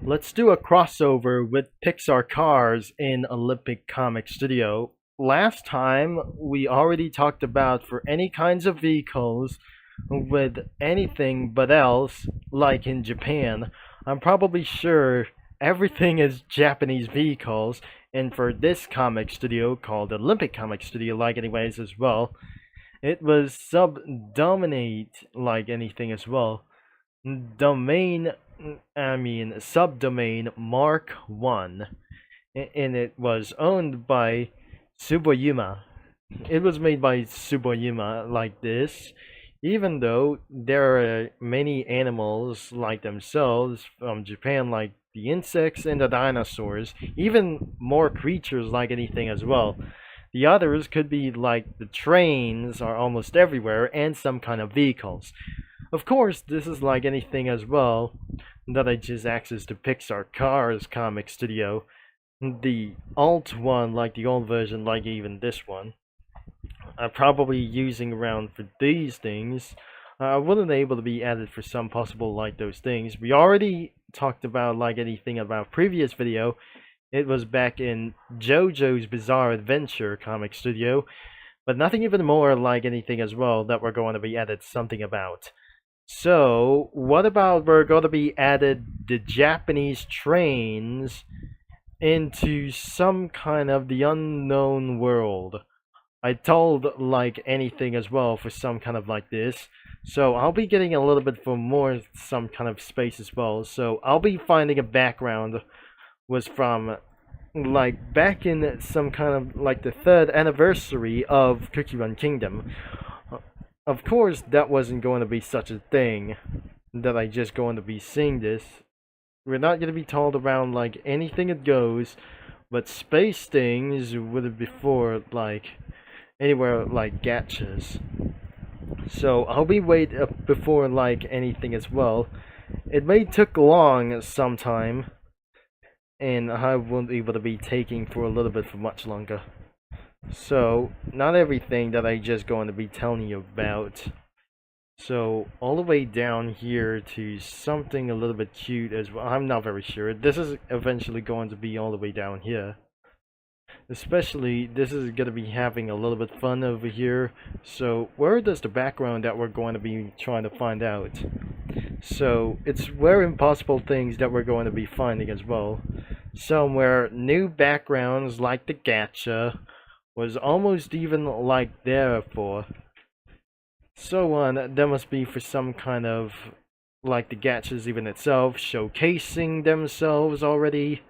Let's do a crossover with Pixar cars in Olympic Comic Studio. Last time we already talked about for any kinds of vehicles with anything but else, like in Japan. I'm probably sure everything is Japanese vehicles, and for this comic studio called Olympic Comic Studio, like anyways as well, it was subdominate like anything as well. Domain, subdomain Mark 1, and it was owned by Tsuboyuma. It was made by Tsuboyuma like this, even though there are many animals like themselves from Japan, like the insects and the dinosaurs, even more creatures like anything as well. The others could be like the trains are almost everywhere and some kind of vehicles. Of course, this is like anything as well that I just access to Pixar Cars Comic Studio. The alt one, like the old version, like even this one, I'm probably using around for these things. I wasn't able to be added for some possible like those things. We already talked about like anything about previous video. It was back in JoJo's Bizarre Adventure Comic Studio, but nothing even more like anything as well that we're going to be added something about. So, what about we're going to be added the Japanese trains into some kind of the unknown world? I told like anything as well for some kind of like this. So I'll be getting a little bit for more some kind of space as well. So I'll be finding a background was from like back in some kind of like the 3rd anniversary of Cookie Run Kingdom. Of course, that wasn't going to be such a thing that I just going to be seeing this. We're not going to be told around like anything it goes, but space things would have before like anywhere like gachas. So I'll be wait before like anything as well. It may took long sometime, and I won't be able to be taking for a little bit for much longer. So not everything that I just going to be telling you about. So all the way down here to something a little bit cute as well. I'm not very sure. This is eventually going to be all the way down here. Especially, this is going to be having a little bit fun over here. So, where does the background that we're going to be trying to find out? So, it's where impossible things that we're going to be finding as well. Somewhere new backgrounds like the gacha was almost even like there for. So on, that must be for some kind of like the gachas even itself showcasing themselves already.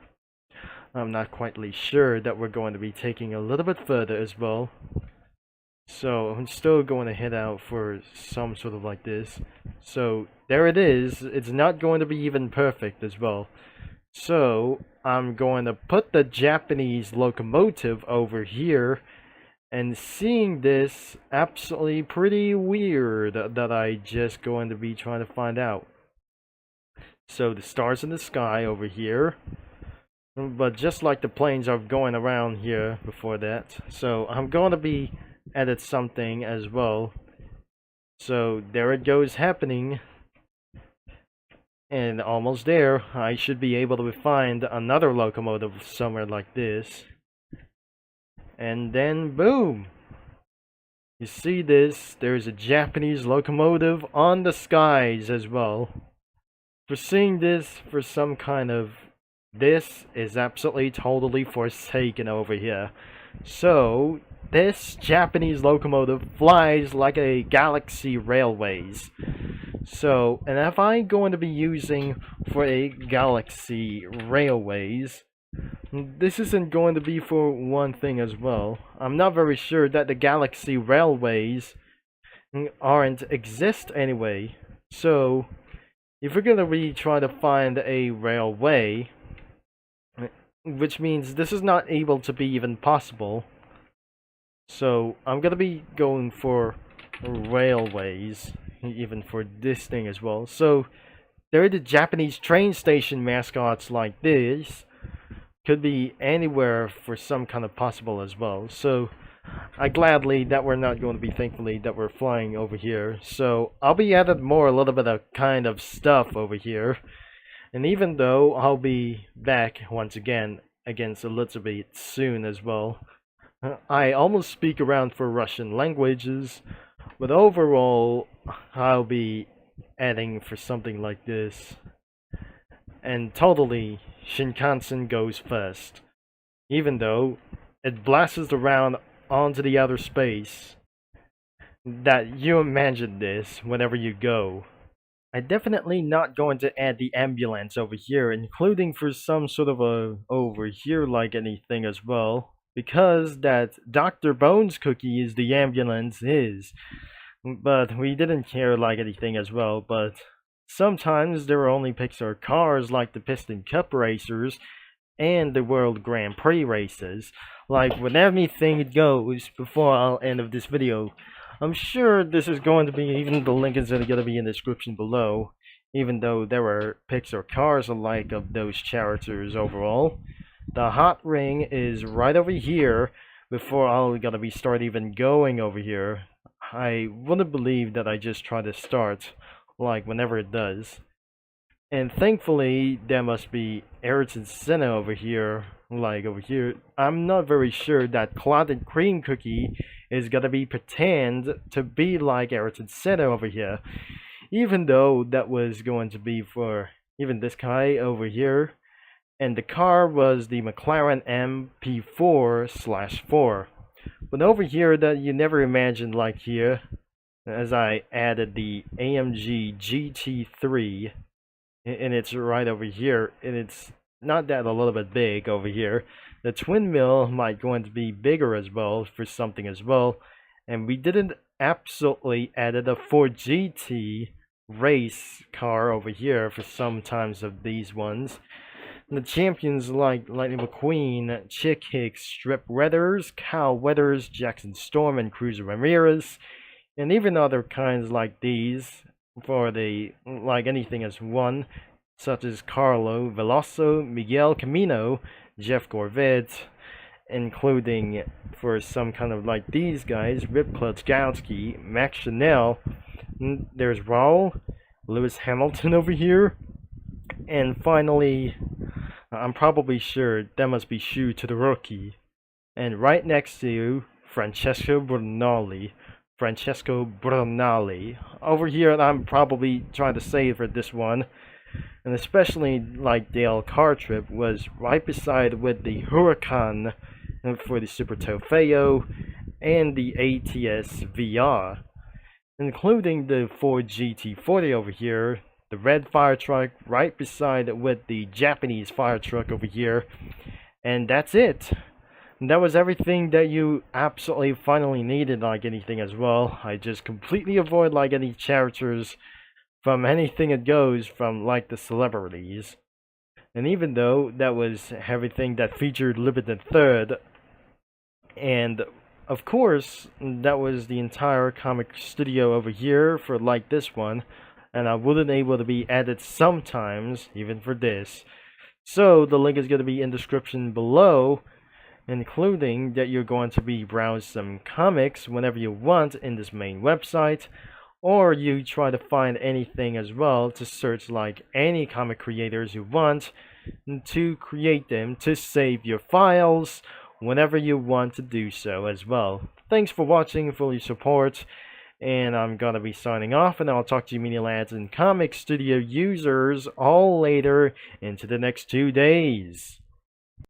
I'm not quite sure that we're going to be taking a little bit further as well. So I'm still going to head out for some sort of like this. So there it is. It's not going to be even perfect as well. So I'm going to put the Japanese locomotive over here. And seeing this absolutely pretty weird that I just going to be trying to find out. So the stars in the sky over here. But just like the planes are going around here before that. So I'm going to be edit something as well. So there it goes happening. And almost there, I should be able to find another locomotive somewhere like this. And then boom! You see this, there's a Japanese locomotive on the skies as well. For seeing this for some kind of this is absolutely totally forsaken over here. So, this Japanese locomotive flies like a Galaxy Railways. So, and if I'm going to be using for a Galaxy Railways, this isn't going to be for one thing as well. I'm not very sure that the Galaxy Railways aren't exist anyway. So, if we're going to be trying to find a railway, which means this is not able to be even possible. So I'm gonna be going for railways, even for this thing as well. So there are the Japanese train station mascots like this. Could be anywhere for some kind of possible as well. So I gladly that we're not going to be thankfully that we're flying over here. So I'll be adding more a little bit of kind of stuff over here. And even though I'll be back once again against Elizabeth soon as well, I almost speak around for Russian languages, but overall I'll be adding for something like this. And totally, Shinkansen goes first, even though it blasts around onto the outer space. That you imagine this whenever you go. I'm definitely not going to add the ambulance over here, including for some sort of a over here like anything as well, because that Dr. Bones cookie is the ambulance is. But we didn't care like anything as well, but sometimes there are only Pixar cars like the Piston Cup racers and the World Grand Prix races. Like with everything goes before I'll end of this video. I'm sure this is going to be, even the link is going to be in the description below, even though there are Pixar cars alike of those characters overall. The hot ring is right over here before I'll gonna be start even going over here. I wouldn't believe that I just try to start like whenever it does. And thankfully there must be Ayrton Senna over here, like over here. I'm not very sure that clotted cream cookie is gonna be pretend to be like Ayrton Senna over here, even though that was going to be for even this guy over here, and the car was the McLaren MP4/4. But over here that you never imagined, like here, as I added the AMG GT3, and it's right over here, and it's not that a little bit big over here. The twin mill might going to be bigger as well for something as well, and we didn't absolutely added a 4GT race car over here for some times of these ones. And the champions like Lightning McQueen, Chick Hicks, Strip Weathers, Kyle Weathers, Jackson Storm, and Cruiser Ramirez, and even other kinds like these for the like anything as one, such as Carlo Veloso, Miguel Camino, Jeff Gorvet, including for some kind of like these guys, Rip Klutzkowski, Max Chanel, there's Raul, Lewis Hamilton over here, and finally, I'm probably sure that must be Shu to the rookie, and right next to you, Francesco Brunelli. Over here, I'm probably trying to save for this one, and especially like Dale car trip was right beside with the Huracan for the Super Trofeo and the ATS VR, including the Ford GT40 over here, the red fire truck right beside with the Japanese fire truck over here, and that's it. That was everything that you absolutely finally needed, like anything as well. I just completely avoid like any characters from anything it goes from like the celebrities. And even though that was everything that featured Limited Third, and of course that was the entire comic studio over here for like this one, and I wasn't able to be added sometimes even for this. So the link is going to be in the description below, including that you're going to be browse some comics whenever you want in this main website, or you try to find anything as well to search like any comic creators you want to create them to save your files whenever you want to do so as well. Thanks for watching, for your support, and I'm gonna be signing off, and I'll talk to you media lads and comic studio users all later into the next 2 days.